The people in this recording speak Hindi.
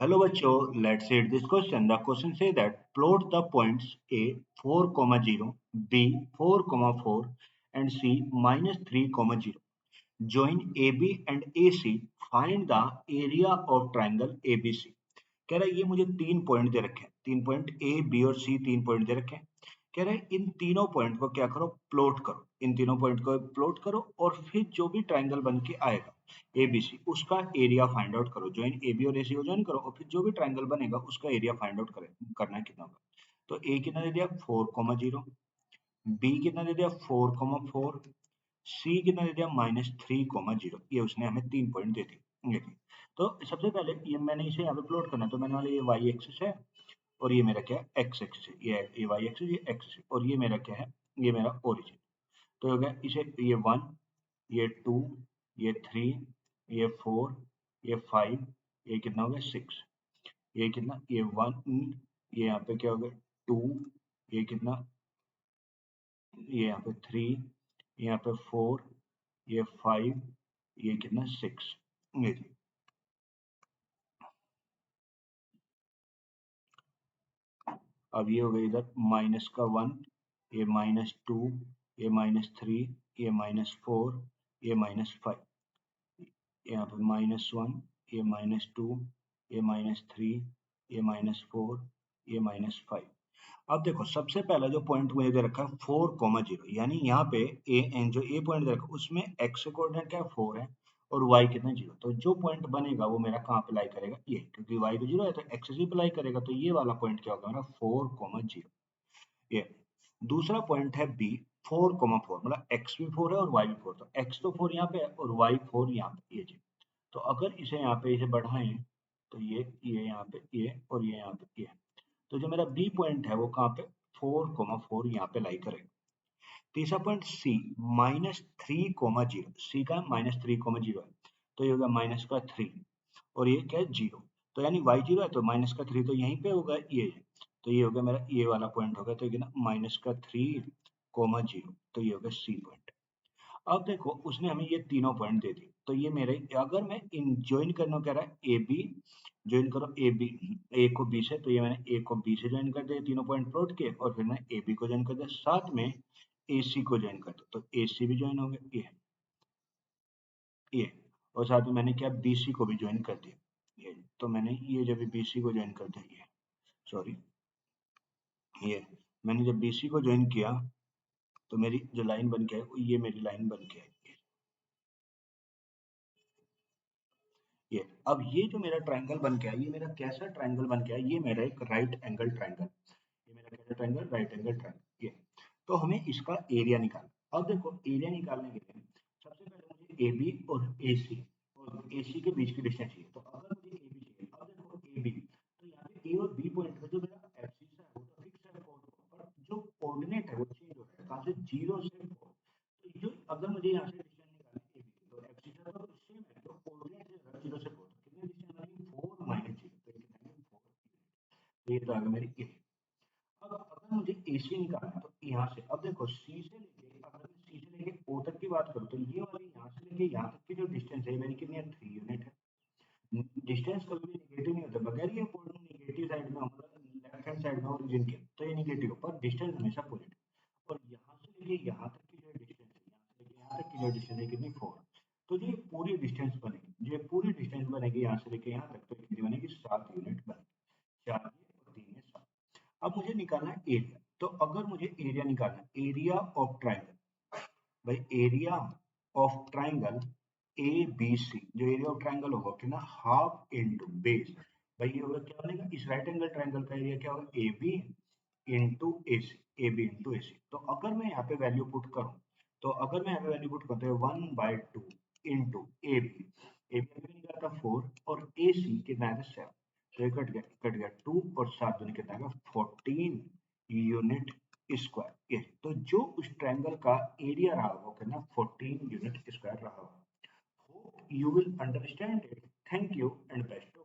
Hello बच्चों, let's read this question. The question says that plot the points A 4, 0, B 4, 4 and C -3, 0. Join AB and AC. Find the area of triangle ABC. कह रहा है ये मुझे तीन पॉइंट दे रखे हैं, तीन पॉइंट ए बी और सी तीन पॉइंट दे रखे हैं। कह रहा है इन तीनों पॉइंट को क्या करो, प्लॉट करो। इन तीनों पॉइंट को प्लॉट करो और फिर जो भी ट्राइंगल बन के आएगा एबीसी उसका एरिया फाइंड आउट करो। ज्वाइन एबी और एसी को ज्वाइन करो और फिर जो भी ट्राइंगल बनेगा उसका एरिया फाइंड आउट करना है कितना होगा। तो ए कितना दे दिया 4, 0, बी कितना दे दिया 4, 4, सी कितना दे दिया -3, 0। ये उसने हमें तीन पॉइंट दे दिए। तो सबसे पहले ये मैंने इसे यहाँ पे प्लॉट करना है, तो मैंने वाला ये वाई एक्सिस है और ये मेरा क्या है एक्स एक्सिस है। ये वाई एक्सिस, ये एक्सिस है और ये मेरा क्या है, ये मेरा ओरिजिन। तो हो गया इसे ये 1, ये 2, ये 3, ये 4, ये 5, ये कितना हो गया 6, ये कितना ये 1, ये यहाँ पे क्या हो गया 2, ये कितना ये यहाँ पे 3, यहाँ पे 4, ये 5, ये कितना 6। ये अब ये हो गया इधर माइनस का 1, ये -2, ये -3, ये -4, ये -5, यहाँ पे -1, ये -2, ये -3, ये -4, ये -5। अब देखो सबसे पहला जो पॉइंट मुझे दे रखा है 4, 0, यानी यहाँ पे जो ए पॉइंट दे रखा है उसमें एक्स कोऑर्डिनेट क्या है 4 है और वाई कितना 0। तो जो पॉइंट बनेगा वो मेरा कहाँ पे लाई करेगा, ये, क्योंकि वाई तो 0 है तो एक्स ही पे लाई करेगा। तो ये वाला पॉइंट क्या होगा मेरा 4, 0। ये दूसरा पॉइंट है बी 4, 4, मतलब एक्स भी 4 है और वाई भी 4। तो एक्स तो 4 यहाँ पे है और वाई 4 यहाँ पे, ये जी। तो अगर इसे यहाँ पे इसे बढ़ाएं तो ये यहाँ पे ये और ये यहाँ पे ये। तो जो मेरा बी पॉइंट है वो कहाँ पे 4, 4 यहाँ पे लाई करेगा। तीसरा पॉइंट सी -3, 0, सी का -3, 0 है। तो ये होगा माइनस का 3 और ये क्या है 0। तो यानी y 0 है तो माइनस का 3 तो यहीं पे होगा ये। तो ये हो गया मेरा ये वाला पॉइंट होगा, तो ये ना -3, 0। तो ये होगा सी पॉइंट। अब देखो उसने हमें ये तीनों पॉइंट दे दिए, तो ये मेरे अगर मैं इन ज्वाइन करना कह रहा है ए बी, ज्वाइन करो ए बी, ए को बी से, तो ये मैंने ए को बी से ज्वाइन कर दिया तीनों पॉइंट प्लॉट के, और फिर मैं ए बी को ज्वाइन कर दिया, साथ में ए सी को ज्वाइन कर दिया। तो ए सी भी ज्वाइन हो गया ये, और साथ में मैंने क्या बी सी को भी ज्वाइन कर दिया ये। तो मैंने ये जब बी सी को ज्वाइन कर दिया ये, सॉरी ये मैंने जब बी सी को ज्वाइन किया तो मेरी जो लाइन बन के है ये मेरी लाइन बन के है ये। अब ये जो मेरा ट्रायंगल बन के आया, ये मेरा कैसा ट्रायंगल बन के आया, ये मेरा एक राइट एंगल ट्रायंगल। ये मेरा कैसा ट्रायंगल, राइट एंगल ट्रायंगल ये। तो हमें इसका एरिया निकालना। अब देखो एरिया निकालने के लिए सबसे पहले मुझे ए बी और ए सी के बीच की डिस्टेंस चाहिए। तो अगर मुझे ए बी चाहिए, अब देखो ए बी, तो यहाँ पे ए और बी पॉइंट का जो मेरा एक्सिस है वो तो फिक्स है 4, पर जो कोऑर्डिनेट है वो चेंज हो रहा है, कहाँ से 0 से 4। तो जो अगर मुझे यहाँ से डिस्टेंस निकालना है ए बी, तो एक्सिस है तो सेम है, तो कोऑर्डिनेट से 0 से 4, तो कितनी डिस्टेंस आ रही है 4 -0, तो ये कितना है 4। तो ये तो आ गया मेरी ए। अब अगर मुझे एसी निकालना है तो यहाँ से, अब देखो सी से लेके, अगर मैं सी से लेके ओ तक की बात करूँ तो ये वाली यहाँ से लेके यहाँ तक की जो डिस्टेंस है मेरी कितनी है 3 यूनिट है। डिस्टेंस कभी भी नेगेटिव नहीं होता, बगैर ये पॉइंट नेगेटिव साइड में होगा, लेफ्ट हैंड साइड में ओरिजिन के, तो ये नेगेटिव, पर डिस्टेंस हमेशा पॉजिटिव। और यहाँ से लेके यहाँ तक की जो डिस्टेंस है, यहाँ से लेके यहाँ तक की जो डिस्टेंस है कितनी 4। तो ये पूरी डिस्टेंस बनेगी, जो पूरी डिस्टेंस बनेगी यहाँ से लेके यहाँ तक, तो कितनी बनेगी 7 यूनिट बनेगी। 4 ये और 3 ये 7। अब मुझे निकालना है एरिया। तो अगर मुझे एरिया निकालना है, एरिया ऑफ ट्राइंगल, भाई area of triangle A B C, जो एरिया ऑफ ट्राइंगल होगा कितना हाफ इंटू बेस। भाई ये होगा क्या बनेगा, इस राइट एंगल ट्राइंगल का एरिया क्या होगा A B into A C, A B into A C. तो अगर मैं यहाँ पे वैल्यू पुट करूँ, तो अगर मैं यहाँ पे वैल्यू पुट करते हैं 1/2 इंटू ए बी निकला था 4 और ए सी कितना है 7। तो ये कट गया 2 और 7 दूनी कितना है 14 यूनिट स्क्वायर। ये तो जो उस ट्रायंगल का एरिया रहा वो कितना 14 यूनिट स्क्वायर रहा। Hope you will understand it. Thank you and best.